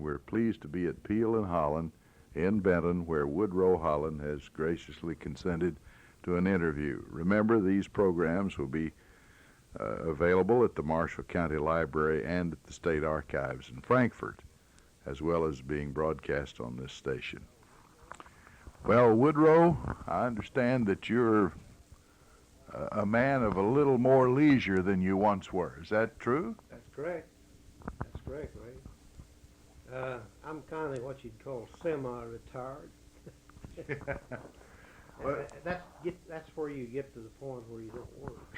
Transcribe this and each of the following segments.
We're pleased to be at Peel and Holland in Benton, where Woodrow Holland has graciously consented to an interview. Remember, these programs will be available at the Marshall County Library and at the State Archives in Frankfort, as well as being broadcast on this station. Well, Woodrow, I understand that you're a man of a little more leisure than you once were. Is that true? That's correct. That's correct, Ray. I'm kind of what you'd call semi-retired. Well, that's where you get to the point where you don't work.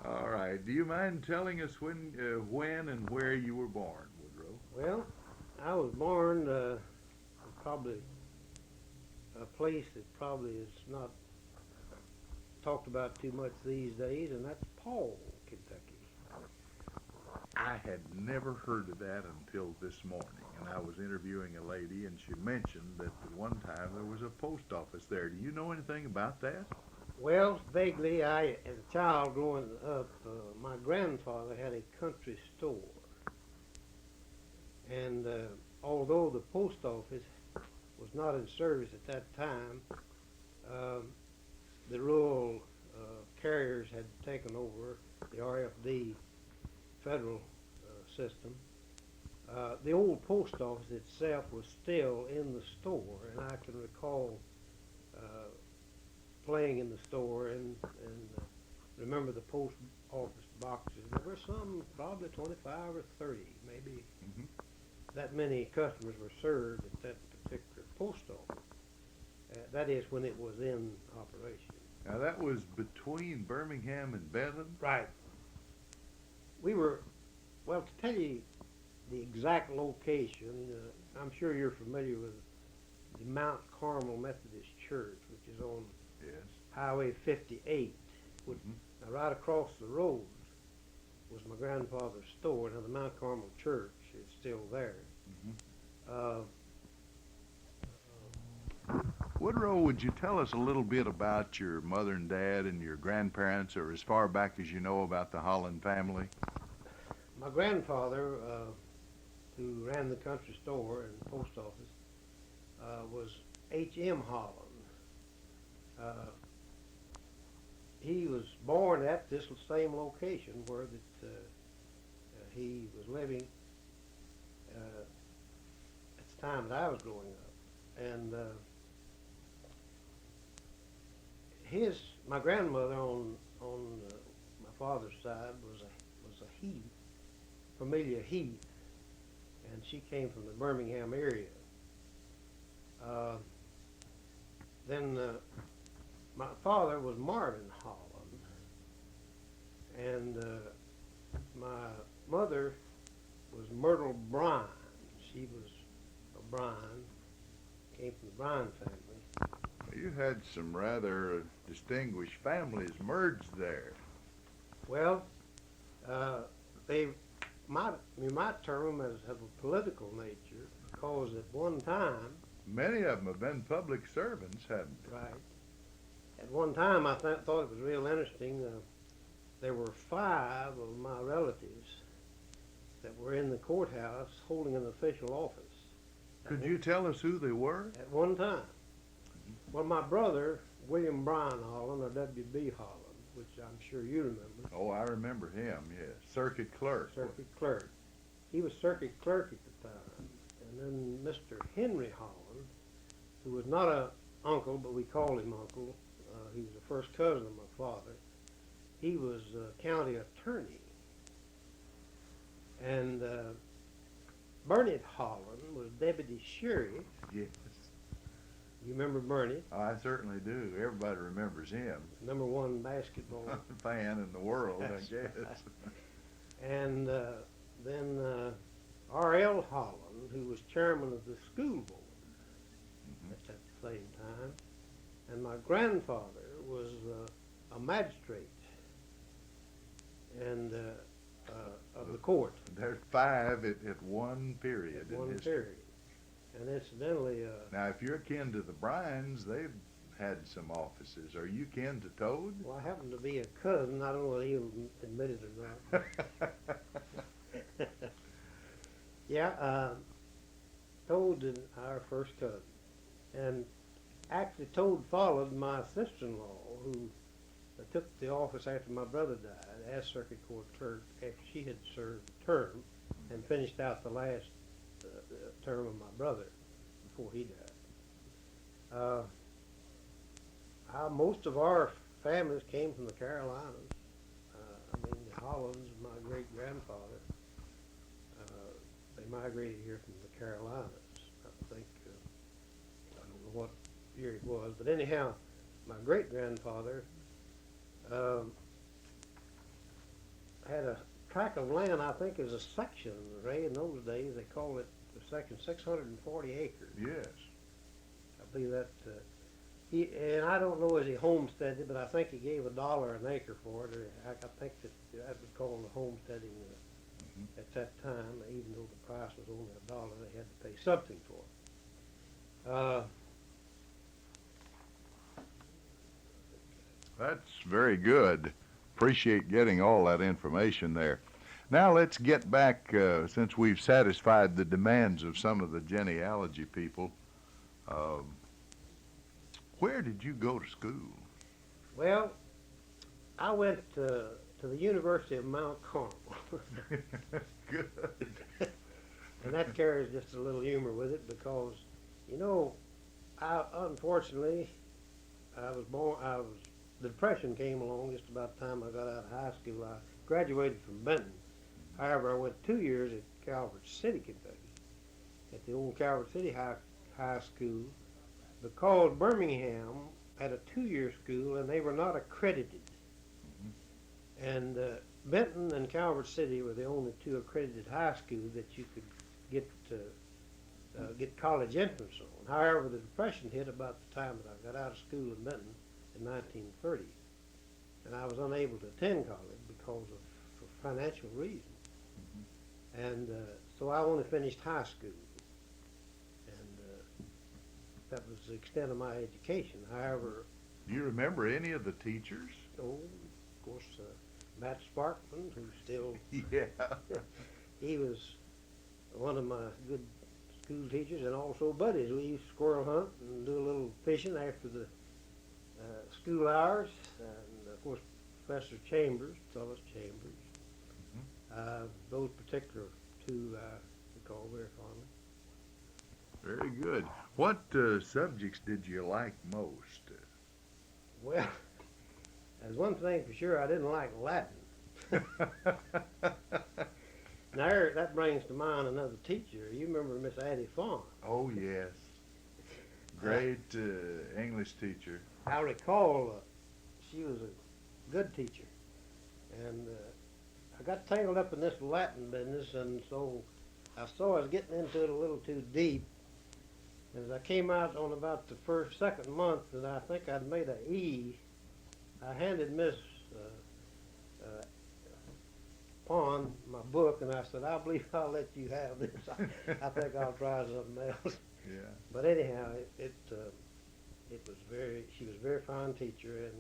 All right. Do you mind telling us when and where you were born, Woodrow? Well, I was born probably a place that probably is not talked about too much these days, and that's Paul, Kentucky. I had never heard of that until this morning, and I was interviewing a lady, and she mentioned that at one time there was a post office there. Do you know anything about that? Well, vaguely, as a child growing up, my grandfather had a country store, and although the post office was not in service at that time, the rural carriers had taken over the RFD federal system. The old post office itself was still in the store, and I can recall playing in the store and remember the post office boxes. There were some, probably 25 or 30, maybe that many customers were served at that particular post office. That is when it was in operation. Now, that was between Birmingham and Benton? Right. We were, well, to tell you the exact location, I'm sure you're familiar with the Mount Carmel Methodist Church, which is on Highway 58. Now, right across the road was my grandfather's store. Now, the Mount Carmel Church is still there. Woodrow, would you tell us a little bit about your mother and dad and your grandparents, or as far back as you know about the Holland family? My grandfather, who ran the country store and post office, was H.M. Holland. He was born at this same location where he was living at the time that I was growing up. And my grandmother on my father's side was a Heath, Familia Heath, and she came from the Birmingham area. Then my father was Marvin Holland, and my mother was Myrtle Bryan. She was a Bryan, came from the Bryan family. You had some rather distinguished families merged there. Well, they might term them as of a political nature, because at one time, many of them have been public servants, haven't they? Right. At one time, I thought it was real interesting. There were 5 of my relatives that were in the courthouse holding an official office. Could you tell us who they were? At one time. Well, my brother, William Bryan Holland, or W.B. Holland, which I'm sure you remember. Oh, I remember him, yes. Circuit clerk. Circuit clerk. He was circuit clerk at the time. And then Mr. Henry Holland, who was not an uncle, but we called him uncle. He was the first cousin of my father. He was county attorney. And Bernard Holland was deputy sheriff. Yes. You remember Bernie? I certainly do. Everybody remembers him. #1 basketball fan in the world, I guess. Right. And then R.L. Holland, who was chairman of the school board at that same time. And my grandfather was a magistrate and of the court. There's 5 at one period. At one period. And incidentally... now, if you're kin to the Bryans, they've had some offices. Are you kin to Toad? Well, I happen to be a cousin. I don't know whether he'll admit it or not. Yeah, Toad and our first cousin. And actually Toad followed my sister-in-law, who took the office after my brother died as circuit court clerk after she had served a term and finished out the last term of my brother before he died. Most of our families came from the Carolinas. The Hollands, my great-grandfather, they migrated here from the Carolinas. I think, I don't know what year it was, but anyhow, my great-grandfather had a tract of land, I think is a section, Ray, in those days, they called it the section 640 acres. Yes. I believe that, and I don't know as he homesteaded, but I think he gave $1 an acre for it, or I think that would call the homesteading at that time, even though the price was only $1, they had to pay something for it. That's very good. Appreciate getting all that information there. Now let's get back, since we've satisfied the demands of some of the genealogy people. Where did you go to school? Well, I went to the University of Mount Carmel. Good. And that carries just a little humor with it because, unfortunately, the Depression came along just about the time I got out of high school. I graduated from Benton. However, I went 2 years at Calvert City, Kentucky, at the old Calvert City High School, because Birmingham had a 2-year school and they were not accredited. And Benton and Calvert City were the only 2 accredited high schools that you could get college entrance on. However, the Depression hit about the time that I got out of school in Benton in 1930, and I was unable to attend college because of financial reasons. And so I only finished high school, and that was the extent of my education. However, Do you remember any of the teachers? of course, Matt Sparkman, who's still, Yeah. he was one of my good school teachers, and also buddies. We used to squirrel hunt and do a little fishing after the school hours, and of course Professor Chambers, Thomas Chambers. Those particular 2 I recall very fondly. Very good. What subjects did you like most? Well, there's one thing for sure, I didn't like Latin. Now that brings to mind another teacher. You remember Miss Addie Fawn? Oh, yes. Great English teacher. I recall she was a good teacher, and I got tangled up in this Latin business, and so I saw I was getting into it a little too deep. As I came out on about the second month, and I think I'd made an E, I handed Miss Pond my book, and I said, I believe I'll let you have this. I think I'll try something else. Yeah. But anyhow, she was a very fine teacher,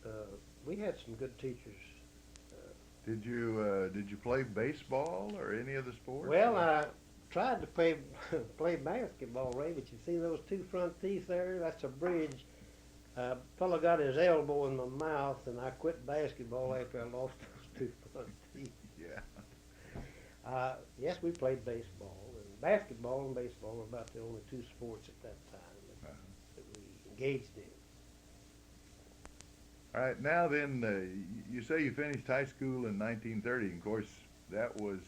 and we had some good teachers. Did you play baseball or any of the sports? Well, I tried to play basketball, Ray, but you see those 2 front teeth there? That's a bridge. A fellow got his elbow in my mouth, and I quit basketball after I lost those 2 front teeth. Yeah. Yes, we played baseball, and basketball and baseball were about the only 2 sports at that time that we engaged in. All right, now then, you say you finished high school in 1930. Of course, that was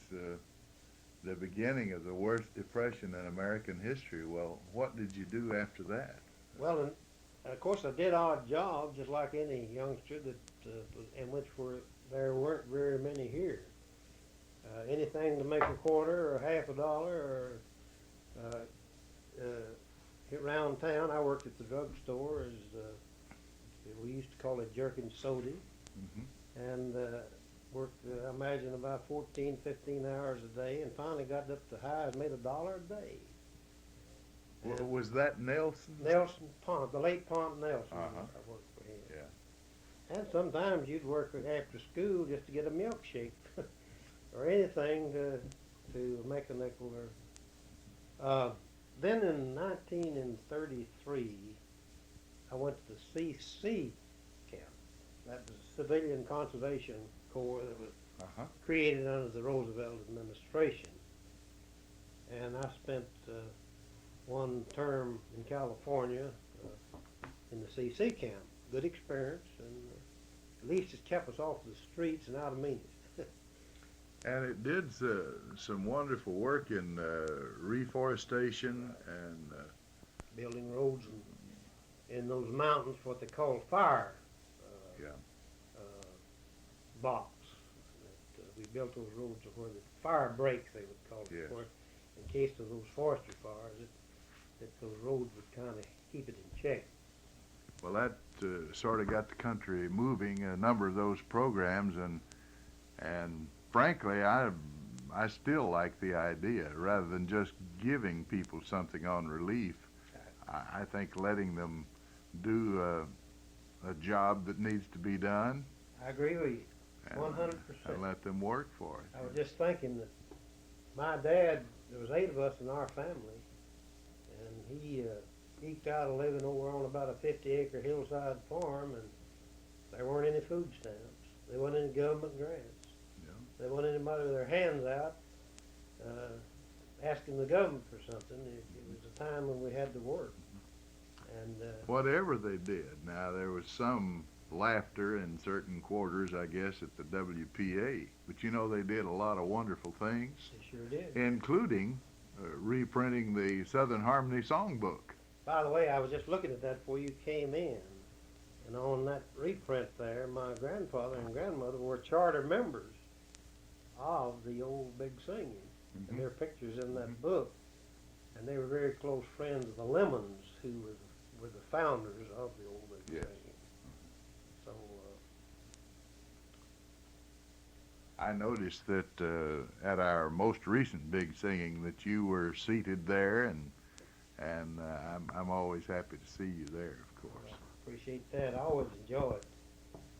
the beginning of the worst depression in American history. Well, what did you do after that? Well, and of course, I did odd jobs, just like any youngster in which there weren't very many here. Anything to make a quarter or half a dollar, or around town, I worked at the drugstore as we used to call it jerkin soda, and worked, I imagine, about 14, 15 hours a day, and finally got up to high as made $1 a day. Well, was that Nelson? Nelson Pont, the late Pont Nelson. I worked for him. Yeah. And sometimes you'd work after school just to get a milkshake or anything to to mechanical. Then in 1933, I went to the CC camp. That was a Civilian Conservation Corps that was created under the Roosevelt administration. And I spent one term in California in the CC camp. Good experience, and at least it kept us off the streets and out of meetings. And it did some wonderful work in reforestation and building roads in those mountains, what they call fire box. We built those roads where the fire breaks, they would call it, yes. In case of those forestry fires, that those roads would kind of keep it in check. Well, that sort of got the country moving. A number of those programs, and frankly, I still like the idea. Rather than just giving people something on relief, I think letting them do a job that needs to be done. I agree with you, 100%. And let them work for it. I was just thinking that my dad, there was 8 of us in our family, and he eked out a living over on about a 50-acre hillside farm, and there weren't any food stamps. There wasn't any government grants. Yeah. There wasn't anybody with their hands out asking the government for something. It was a time when we had to work. And whatever they did. Now, there was some laughter in certain quarters, I guess, at the WPA. But you know, they did a lot of wonderful things. they sure did. Including reprinting the Southern Harmony Songbook. By the way, I was just looking at that before you came in. And on that reprint there, my grandfather and grandmother were charter members of the old Big Singing. And there are pictures in that book. And they were very close friends of the Lemons, who were the founders of the old Big Yes. Singing. So I noticed that at our most recent Big Singing that you were seated there, and I'm always happy to see you there, of course. I appreciate that. I always enjoy it.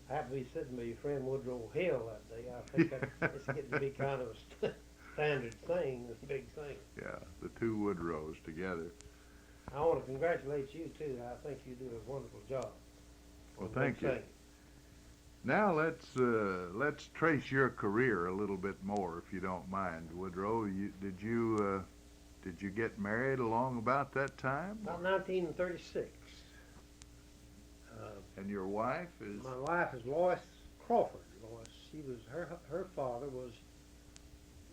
I happened to be sitting with your friend Woodrow Hill that day. I think it's getting to be kind of a standard thing, this Big Thing. Yeah, the two Woodrows together. I want to congratulate you, too. I think you do a wonderful job. Well, thank you. Now let's trace your career a little bit more, if you don't mind, Woodrow. Did you get married along about that time? About 1936. And your wife is? My wife is Lois Crawford. Lois, she was her father was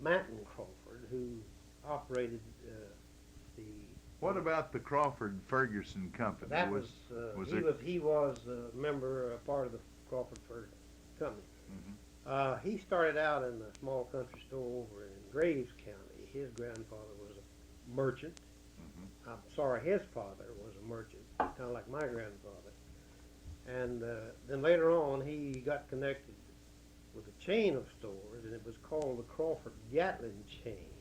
Manton Crawford, who operated the. What about the Crawford Ferguson Company? That he was a member, a part of the Crawford Ferguson Company. Mm-hmm. He started out in a small country store over in Graves County. His grandfather was a merchant. Mm-hmm. I'm sorry, his father was a merchant, kind of like my grandfather. And then later on, he got connected with a chain of stores, and it was called the Crawford Gatlin chain.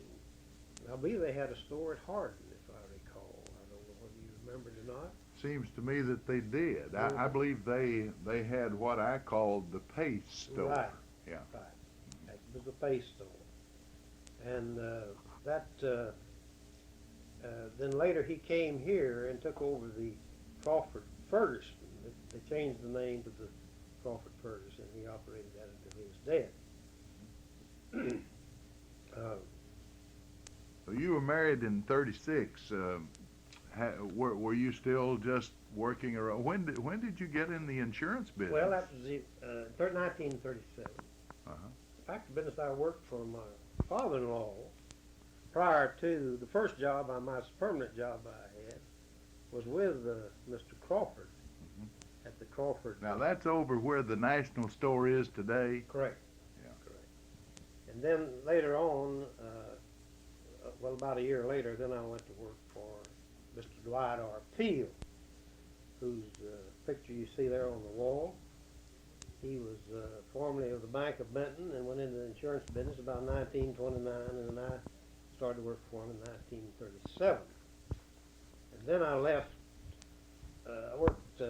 I believe they had a store at Hardin, if I recall. I don't know whether you remember it or not. Seems to me that they did. I believe they had what I called the Pace store. Right. Yeah. Right. It was the Pace store. And then later he came here and took over the Crawford Ferguson. They changed the name to the Crawford Ferguson. He operated that until he was dead. So you were married in '36. Were you still just working around? When did you get in the insurance business? Well, that was 1937. Uh-huh. In fact, the business I worked for my father-in-law prior to the first job, my permanent job I had, was with Mr. Crawford at the Crawford. Now that's over where the National Store is today. Correct. Yeah. Correct. And then later on, well, about a year later, then I went to work for Mr. Dwight R. Peel, whose picture you see there on the wall. He was formerly of the Bank of Benton and went into the insurance business about 1929, and then I started to work for him in 1937. And then I left. I worked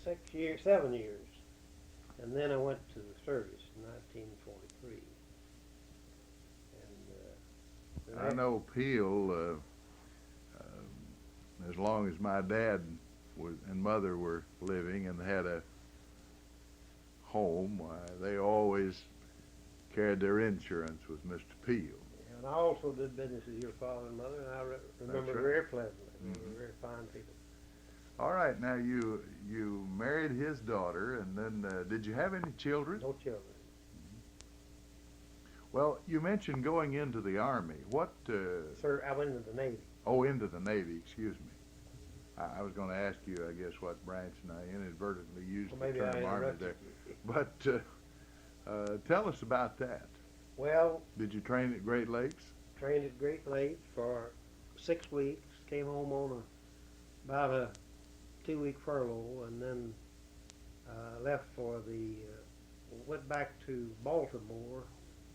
7 years, and then I went to the service in 1943. I know Peel, as long as my dad and mother were living and had a home, they always carried their insurance with Mr. Peel. And I also did business with your father and mother, and I remember right. very pleasantly. They Mhm. were very fine people. All right, now you married his daughter, and then did you have any children? No children. Well, you mentioned going into the Army. What? Sir, I went into the Navy. Oh, into the Navy. Excuse me. I was going to ask you, I guess, what branch, and I inadvertently used Well, the maybe I term Army interrupted there. you. But tell us about that. Well, Did you train at Great Lakes? trained at Great Lakes for 6 weeks. Came home on about a 2-week furlough, and then left for went back to Baltimore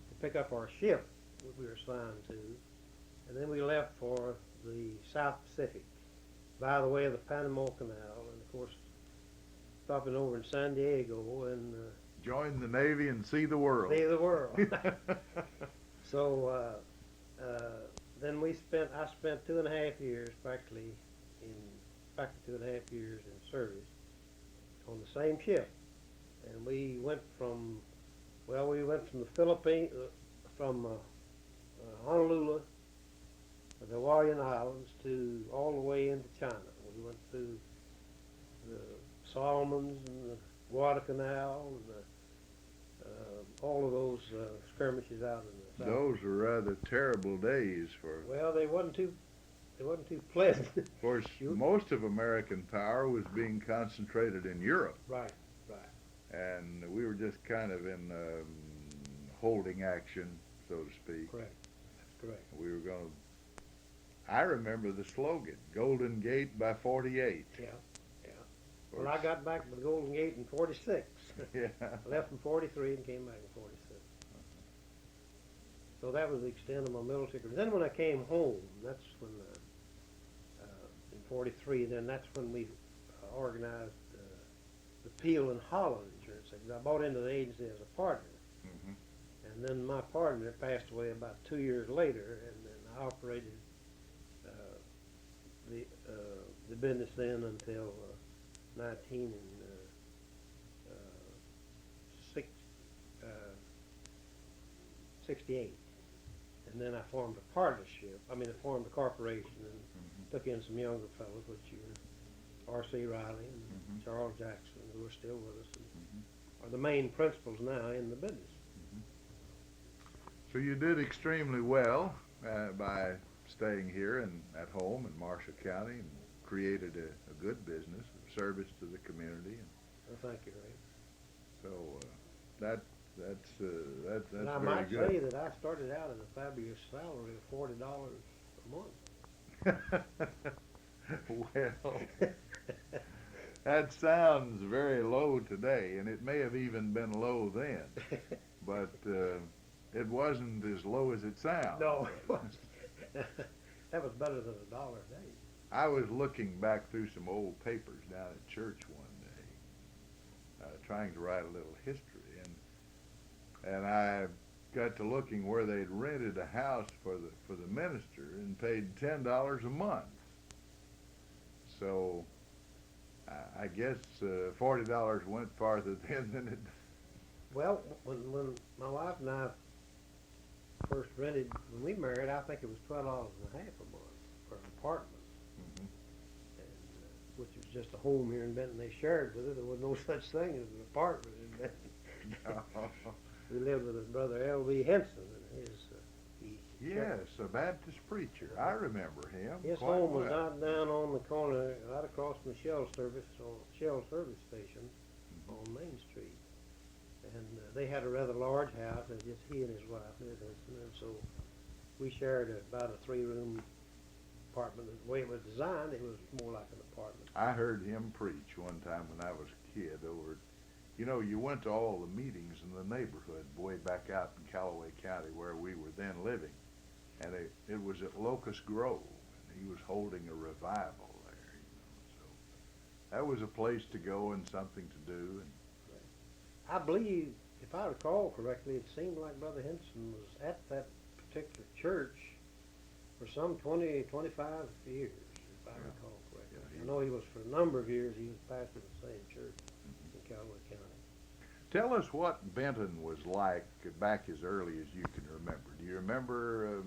to pick up our ship that we were assigned to, and then we left for the South Pacific by the way of the Panama Canal, and of course stopping over in San Diego and Join the Navy and see the world. see the world. So then I spent 2.5 years practically 2.5 years in service on the same ship, and we went from the Philippines, from Honolulu, the Hawaiian Islands, to all the way into China. We went through the Solomons and the Guadalcanal and all of those skirmishes out in the south. Those were rather terrible days for. Well, they wasn't too pleasant. Of course, Shoot. most of American power was being concentrated in Europe, Right. and we were just kind of in holding action, so to speak. Correct. That's correct. We were going to. I remember the slogan, Golden Gate by 48. Yeah. Well, I got back to the Golden Gate in 46. Yeah. I left in 43 and came back in 46. So that was the extent of my military career. Then when I came home, that's when, in 43, then that's when we organized the Peel and Holland insurance. I bought into the agency as a partner. Mm-hmm. And then my partner passed away about 2 years later, and then I operated the business then until 1968. And then I formed a partnership. I formed a corporation and took in some younger fellows, which are R.C. Riley and Charles Jackson, who are still with us and are the main principals now in the business. So you did extremely well by staying here and at home in Marshall County and created a good business of service to the community. Well, thank you, Ray. So that's And I very might good. say that I started out at a fabulous salary of $40 a month. Well, that sounds very low today, and it may have even been low then, but it wasn't as low as it sounds. No, it wasn't. That was better than $1 a day. I was looking back through some old papers down at church one day, trying to write a little history, and I got to looking where they'd rented a house for the minister and paid $10 a month. So I guess $40 went farther then than it. Well, when my wife and I first rented, when we married, I think it was $12.50 a month for an apartment. Mhm. And, which was just a home here in Benton they shared with it. There was no such thing as an apartment in Benton. We lived with his brother L.B. Henson, and Yes, a Baptist preacher. I remember him. his quite home was well. out down on the corner, right across from the Shell service station on Main Street. And they had a rather large house, and just he and his wife, Miss Henson, and so we shared about a 3-room apartment. The way it was designed, it was more like an apartment. I heard him preach one time when I was a kid over. You went to all the meetings in the neighborhood way back out in Callaway County where we were then living. And it was at Locust Grove, and he was holding a revival there. So that was a place to go and something to do. And I believe, if I recall correctly, it seemed like Brother Henson was at that particular church for some 20, 25 years, if I recall correctly. Yeah, I know he was for a number of years, he was pastor of the same church in Callaway County. Tell us what Benton was like back as early as you can remember. Do you remember,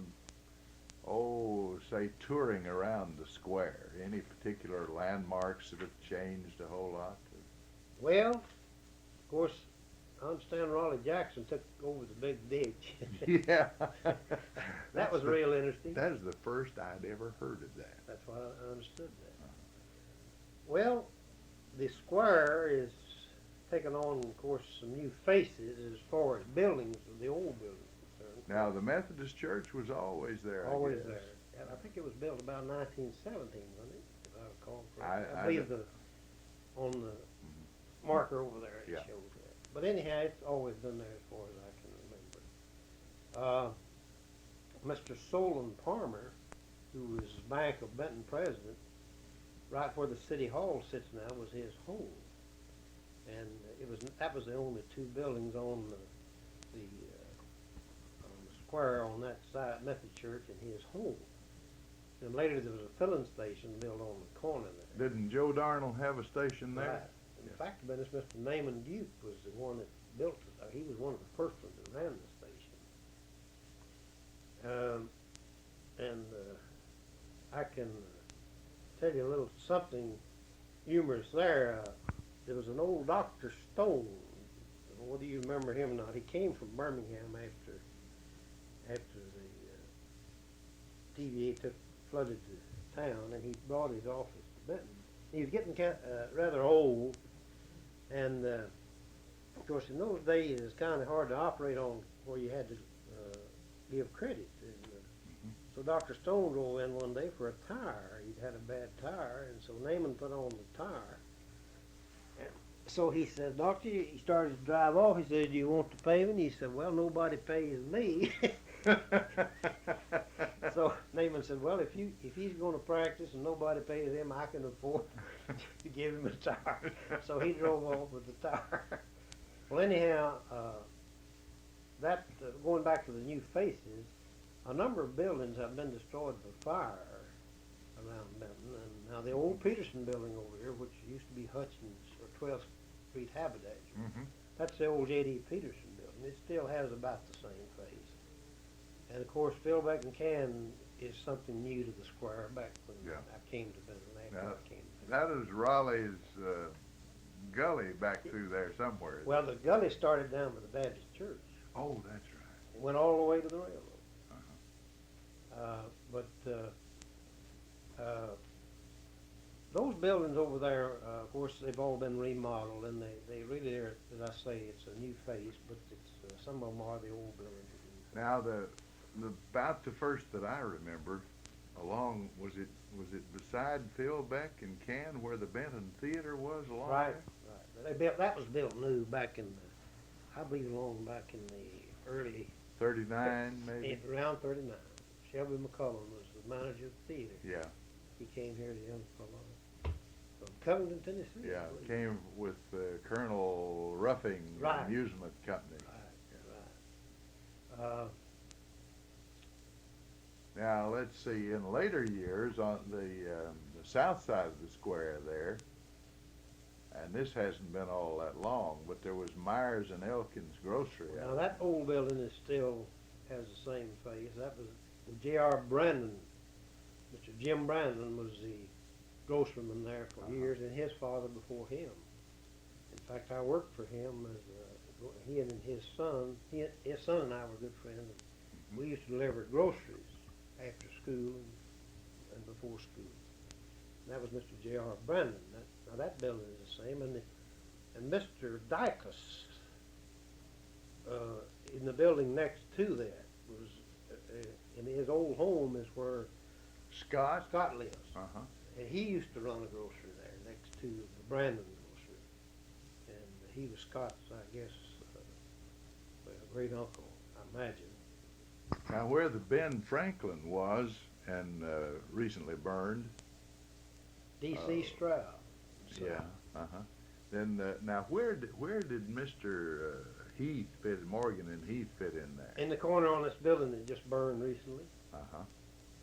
say, touring around the square? Any particular landmarks that have changed a whole lot? Well, of course, I understand Raleigh Jackson took over the big ditch. Yeah. That was real interesting. That is the first I'd ever heard of that. That's why I understood that. Well, the square is taking on, of course, some new faces as far as buildings, the old buildings are concerned. Now, the Methodist Church was always there, Always I guess. there. And I think it was built about 1917, wasn't it? If I recall correctly. I believe on the marker over there it Yeah. shows that. But anyhow, it's always been there as far as I can remember. Mr. Solon Palmer, who was Bank of Benton president, right where the city hall sits now, was his home. And that was the only two buildings on the square on that side, Methodist Church, and his home. And later there was a filling station built on the corner there. Didn't Joe Darnell have a station there? Right. In fact, Mr. Naaman Duke was the one that built it. He was one of the first ones that ran the station. I can tell you a little something humorous there. There was an old Dr. Stone. Whether you remember him or not, he came from Birmingham after the TVA flooded the town, and he brought his office to Benton. He was getting rather old, and of course in those days it's kind of hard to operate on where you had to give credit. And, so Dr. Stone drove in one day for a tire. He'd had a bad tire, and so Naaman put on the tire. And so he said, Doctor, he started to drive off. He said, do you want the payment? He said, well, nobody pays me. So Naaman said, well, if he's going to practice and nobody pays him, I can afford to give him a tire. So he drove off with the tire. Well, anyhow, going back to the new faces, a number of buildings have been destroyed by fire around Benton. And now the old Peterson building over here, which used to be Hutchins or 12th Street Haberdasher, that's the old J.D. Peterson building. It still has about the same face. And of course, Philbeck and Can is something new to the square back when I came to Benton. After I came to Benton. That is Raleigh's gully back through there somewhere. Well, the gully started down by the Baptist church. Oh, that's right. It went all the way to the railroad. Those buildings over there, of course, they've all been remodeled, and they really are, as I say, it's a new face, but it's some of them are the old buildings. Now, about the first that I remember, was it beside Philbeck and Can where the Benton Theater was along Right, there? right. That was built new back in I believe along back in the early 39, maybe? Around 39. Shelby McCullum was the manager of the theater. Yeah. He came here to Young from Covington, Tennessee. Yeah, came with Colonel Ruffing Amusement Company. Right. Now, let's see, in later years, on the south side of the square there, and this hasn't been all that long, but there was Myers and Elkins Grocery. Now, that old building still has the same face. That was J.R. Brandon. Mr. Jim Brandon was the grocerman there for years, and his father before him. In fact, I worked for him as he and his son. His son and I were good friends. We used to deliver groceries after school and before school. And that was Mr. J.R. Brandon. Now that building is the same, and Mr. Dicus in the building next to that was in his old home is where Scott lives. And he used to run a grocery there next to the Brandon grocery. And he was Scott's, I guess, great uncle, I imagine. Now, where the Ben Franklin was and recently burned. D.C. Stroud. So. Yeah. Then now, where did Mr. Heath Morgan and Heath fit in there? In the corner on this building that just burned recently.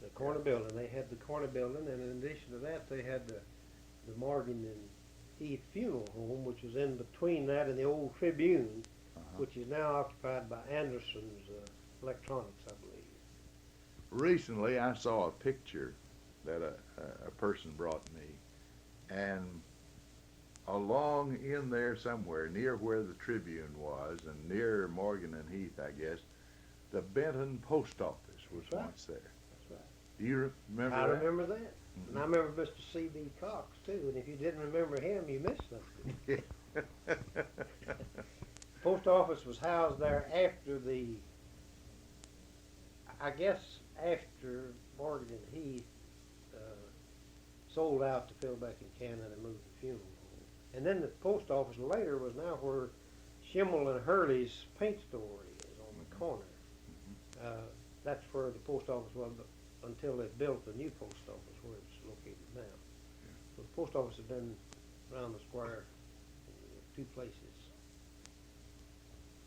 the corner building. They had the corner building, and in addition to that, they had the Morgan and Heath Funeral Home, which was in between that and the old Tribune, which is now occupied by Anderson's Electronics, I believe. Recently, I saw a picture that a person brought me, and along in there somewhere, near where the Tribune was, and near Morgan and Heath, I guess, the Benton post office was That's right. once there. That's right. Do you remember I that? remember that. And I remember Mr. C.B. Cox, too, and if you didn't remember him, you missed something. Post office was housed there after after Morgan and Heath sold out to Phil Beck and Cannon and moved the funeral home. And then the post office later was now where Schimmel and Hurley's paint store is on the corner. That's where the post office was until they built the new post office where it's located now. So the post office has been around the square in 2 places.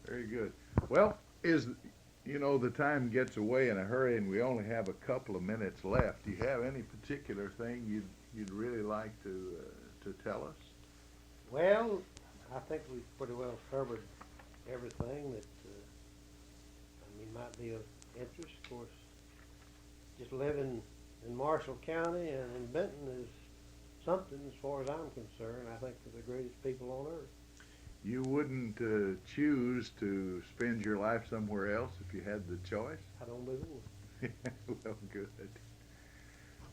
Very good. Well, the time gets away in a hurry, and we only have a couple of minutes left. Do you have any particular thing you'd really like to tell us? Well, I think we've pretty well covered everything that might be of interest. Of course, just living in Marshall County and in Benton is something, as far as I'm concerned. I think they're the greatest people on earth. You wouldn't choose to spend your life somewhere else if you had the choice? I don't believe. Well, good.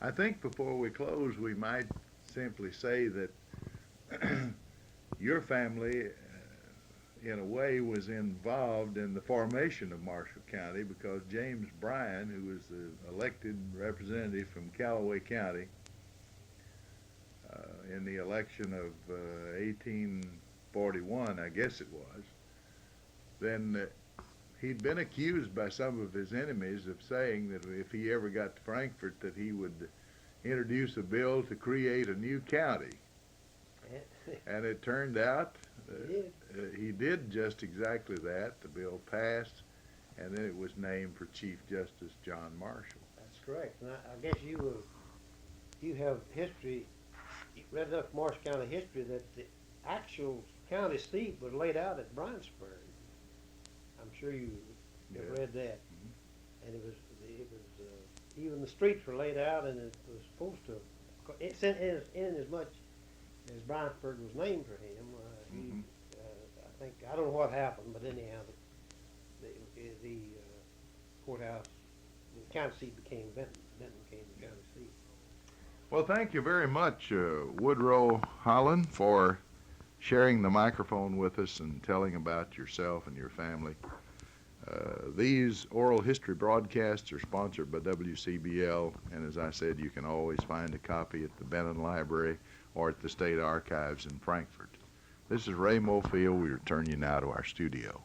I think before we close, we might simply say that your family, in a way, was involved in the formation of Marshall County, because James Bryan, who was the elected representative from Callaway County in the election of 1841, I guess it was, then he'd been accused by some of his enemies of saying that if he ever got to Frankfort, that he would introduce a bill to create a new county. And it turned out he did just exactly that. The bill passed, and then it was named for Chief Justice John Marshall. That's correct. And I guess you have history, you read enough Marshall County history that the actual county seat was laid out at Bryansburg. I'm sure you have read that. And it was even the streets were laid out, and it was supposed to, it's in as much as Bryansburg was named for him. I think, I don't know what happened, but anyhow, the courthouse, the county seat became Benton. Benton became the county seat. Well, thank you very much, Woodrow Holland, for sharing the microphone with us and telling about yourself and your family. These oral history broadcasts are sponsored by WCBL, and as I said, you can always find a copy at the Benton Library or at the State Archives in Frankfort. This is Ray Mofield. We return you now to our studio.